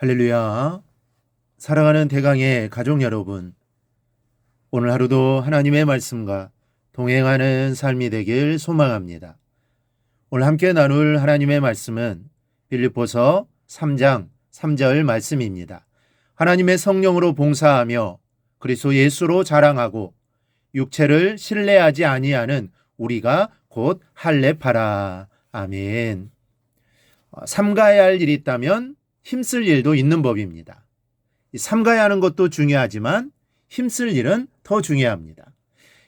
할렐루야. 사랑하는 대강의 가족 여러분, 오늘 하루도 하나님의 말씀과 동행하는 삶이 되길 소망합니다. 오늘 함께 나눌 하나님의 말씀은 빌립보서 3장 3절 말씀입니다. 하나님의 성령으로 봉사하며 그리스도 예수로 자랑하고 육체를 신뢰하지 아니하는 우리가 곧 할례파라. 아멘. 삼가야 할 일이 있다면 힘쓸 일도 있는 법입니다. 삼가야 하는 것도 중요하지만 힘쓸 일은 더 중요합니다.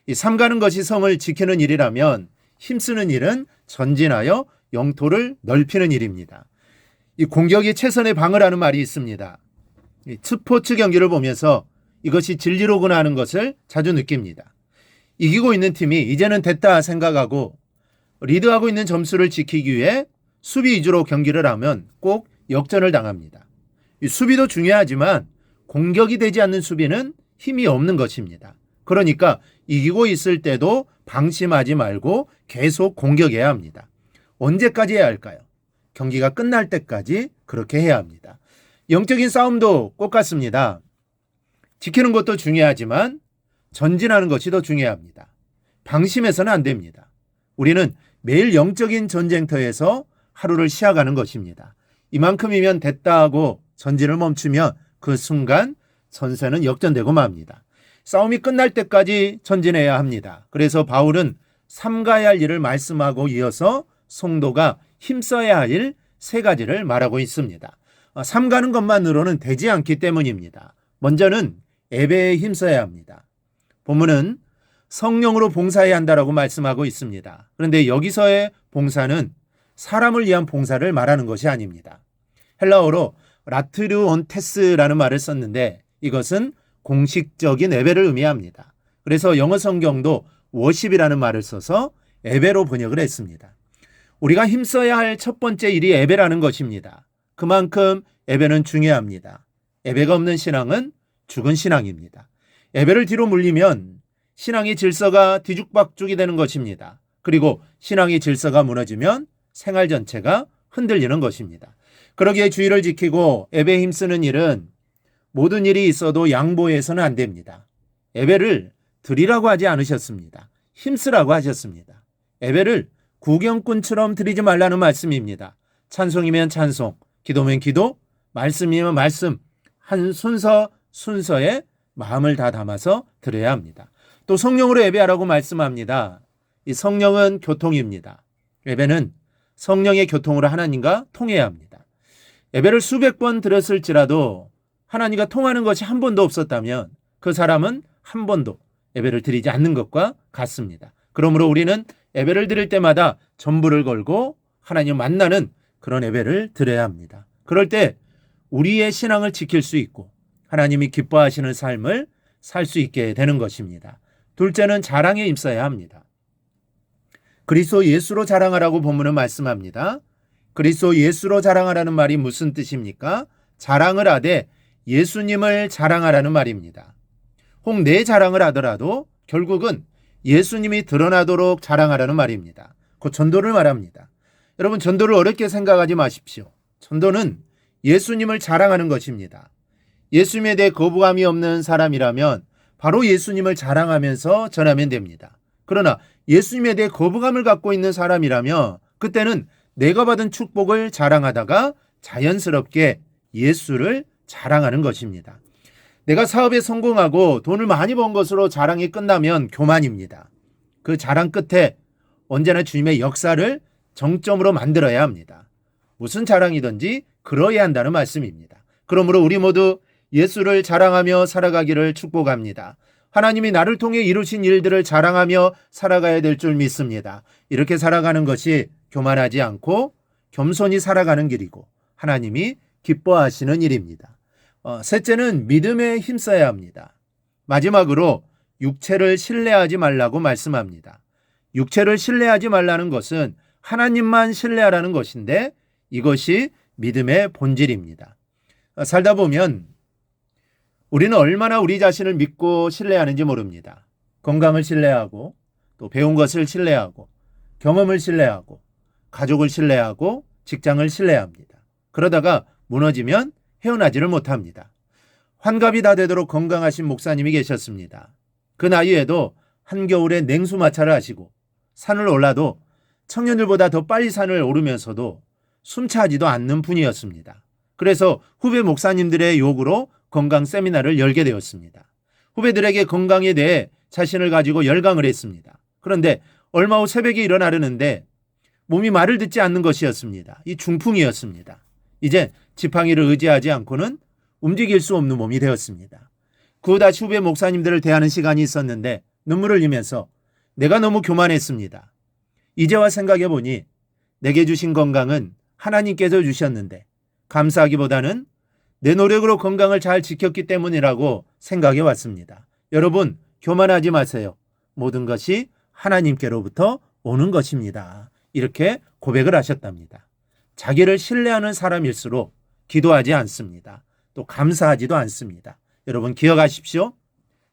이 삼가는 것이 성을 지키는 일이라면 힘쓰는 일은 전진하여 영토를 넓히는 일입니다. 이 공격이 최선의 방어라는 말이 있습니다. 이 스포츠 경기를 보면서 이것이 진리로구나 하는 것을 자주 느낍니다. 이기고 있는 팀이 이제는 됐다 생각하고 리드하고 있는 점수를 지키기 위해 수비 위주로 경기를 하면 꼭 역전을 당합니다. 이 수비도 중요하지만 공격이 되지 않는 수비는 힘이 없는 것입니다. 그러니까 이기고 있을 때도 방심하지 말고 계속 공격해야 합니다. 언제까지 해야 할까요? 경기가 끝날 때까지 그렇게 해야 합니다. 영적인 싸움도 똑같습니다. 지키는 것도 중요하지만 전진하는 것이 더 중요합니다. 방심해서는 안 됩니다. 우리는 매일 영적인 전쟁터에서 하루를 시작하는 것입니다. 이만큼이면 됐다 하고 전진을 멈추면 그 순간 전세는 역전되고 맙니다. 싸움이 끝날 때까지 전진해야 합니다. 그래서 바울은 삼가야 할 일을 말씀하고 이어서 성도가 힘써야 할 일 세 가지를 말하고 있습니다. 삼가는 것만으로는 되지 않기 때문입니다. 먼저는 예배에 힘써야 합니다. 본문은 성령으로 봉사해야 한다라고 말씀하고 있습니다. 그런데 여기서의 봉사는 사람을 위한 봉사를 말하는 것이 아닙니다. 헬라어로 라트르온테스라는 말을 썼는데 이것은 공식적인 예배를 의미합니다. 그래서 영어 성경도 워십이라는 말을 써서 예배로 번역을 했습니다. 우리가 힘써야 할 첫 번째 일이 예배라는 것입니다. 그만큼 예배는 중요합니다. 예배가 없는 신앙은 죽은 신앙입니다. 예배를 뒤로 물리면 신앙의 질서가 뒤죽박죽이 되는 것입니다. 그리고 신앙의 질서가 무너지면 생활 전체가 흔들리는 것입니다. 그러기에 주의를 지키고 예배에 힘쓰는 일은 모든 일이 있어도 양보해서는 안 됩니다. 예배를 드리라고 하지 않으셨습니다. 힘쓰라고 하셨습니다. 예배를 구경꾼처럼 드리지 말라는 말씀입니다. 찬송이면 찬송, 기도면 기도, 말씀이면 말씀, 한 순서에 마음을 다 담아서 드려야 합니다. 또 성령으로 예배하라고 말씀합니다. 이 성령은 교통입니다. 예배는 성령의 교통으로 하나님과 통해야 합니다. 예배를 수백 번 드렸을지라도 하나님과 통하는 것이 한 번도 없었다면 그 사람은 한 번도 예배를 드리지 않는 것과 같습니다. 그러므로 우리는 예배를 드릴 때마다 전부를 걸고 하나님 만나는 그런 예배를 드려야 합니다. 그럴 때 우리의 신앙을 지킬 수 있고 하나님이 기뻐하시는 삶을 살 수 있게 되는 것입니다. 둘째는 자랑에 힘써야 합니다. 그리스도 예수로 자랑하라고 본문은 말씀합니다. 그리스도 예수로 자랑하라는 말이 무슨 뜻입니까? 자랑을 하되 예수님을 자랑하라는 말입니다. 혹 내 자랑을 하더라도 결국은 예수님이 드러나도록 자랑하라는 말입니다. 그 전도를 말합니다. 여러분, 전도를 어렵게 생각하지 마십시오. 전도는 예수님을 자랑하는 것입니다. 예수님에 대해 거부감이 없는 사람이라면 바로 예수님을 자랑하면서 전하면 됩니다. 그러나 예수님에 대해 거부감을 갖고 있는 사람이라면 그때는 내가 받은 축복을 자랑하다가 자연스럽게 예수를 자랑하는 것입니다. 내가 사업에 성공하고 돈을 많이 번 것으로 자랑이 끝나면 교만입니다. 그 자랑 끝에 언제나 주님의 역사를 정점으로 만들어야 합니다. 무슨 자랑이든지 그러해야 한다는 말씀입니다. 그러므로 우리 모두 예수를 자랑하며 살아가기를 축복합니다. 하나님이 나를 통해 이루신 일들을 자랑하며 살아가야 될 줄 믿습니다. 이렇게 살아가는 것이 교만하지 않고 겸손히 살아가는 길이고 하나님이 기뻐하시는 일입니다. 셋째는 믿음에 힘써야 합니다. 마지막으로 육체를 신뢰하지 말라고 말씀합니다. 육체를 신뢰하지 말라는 것은 하나님만 신뢰하라는 것인데 이것이 믿음의 본질입니다. 살다 보면 우리는 얼마나 우리 자신을 믿고 신뢰하는지 모릅니다. 건강을 신뢰하고 또 배운 것을 신뢰하고 경험을 신뢰하고 가족을 신뢰하고 직장을 신뢰합니다. 그러다가 무너지면 헤어나지를 못합니다. 환갑이 다 되도록 건강하신 목사님이 계셨습니다. 그 나이에도 한겨울에 냉수 마찰을 하시고 산을 올라도 청년들보다 더 빨리 산을 오르면서도 숨차지도 않는 분이었습니다. 그래서 후배 목사님들의 요구로 건강 세미나를 열게 되었습니다. 후배들에게 건강에 대해 자신을 가지고 열강을 했습니다. 그런데 얼마 후 새벽에 일어나려는데 몸이 말을 듣지 않는 것이었습니다. 이 중풍이었습니다. 이제 지팡이를 의지하지 않고는 움직일 수 없는 몸이 되었습니다. 그 후 다시 후배 목사님들을 대하는 시간이 있었는데 눈물을 흘리면서 내가 너무 교만했습니다. 이제와 생각해보니 내게 주신 건강은 하나님께서 주셨는데 감사하기보다는 내 노력으로 건강을 잘 지켰기 때문이라고 생각해 왔습니다. 여러분, 교만하지 마세요. 모든 것이 하나님께로부터 오는 것입니다. 이렇게 고백을 하셨답니다. 자기를 신뢰하는 사람일수록 기도하지 않습니다. 또 감사하지도 않습니다. 여러분 기억하십시오.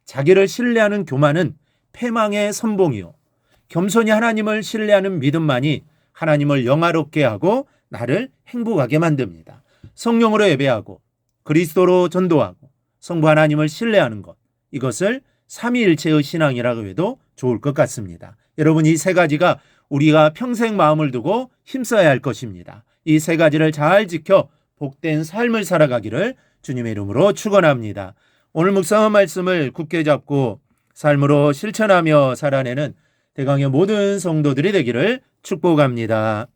자기를 신뢰하는 교만은 패망의 선봉이요. 겸손히 하나님을 신뢰하는 믿음만이 하나님을 영화롭게 하고 나를 행복하게 만듭니다. 성령으로 예배하고 그리스도로 전도하고 성부 하나님을 신뢰하는 것, 이것을 삼위일체의 신앙이라고 해도 좋을 것 같습니다. 여러분 이 세 가지가 우리가 평생 마음을 두고 힘써야 할 것입니다. 이 세 가지를 잘 지켜 복된 삶을 살아가기를 주님의 이름으로 축원합니다. 오늘 묵상한 말씀을 굳게 잡고 삶으로 실천하며 살아내는 대강의 모든 성도들이 되기를 축복합니다.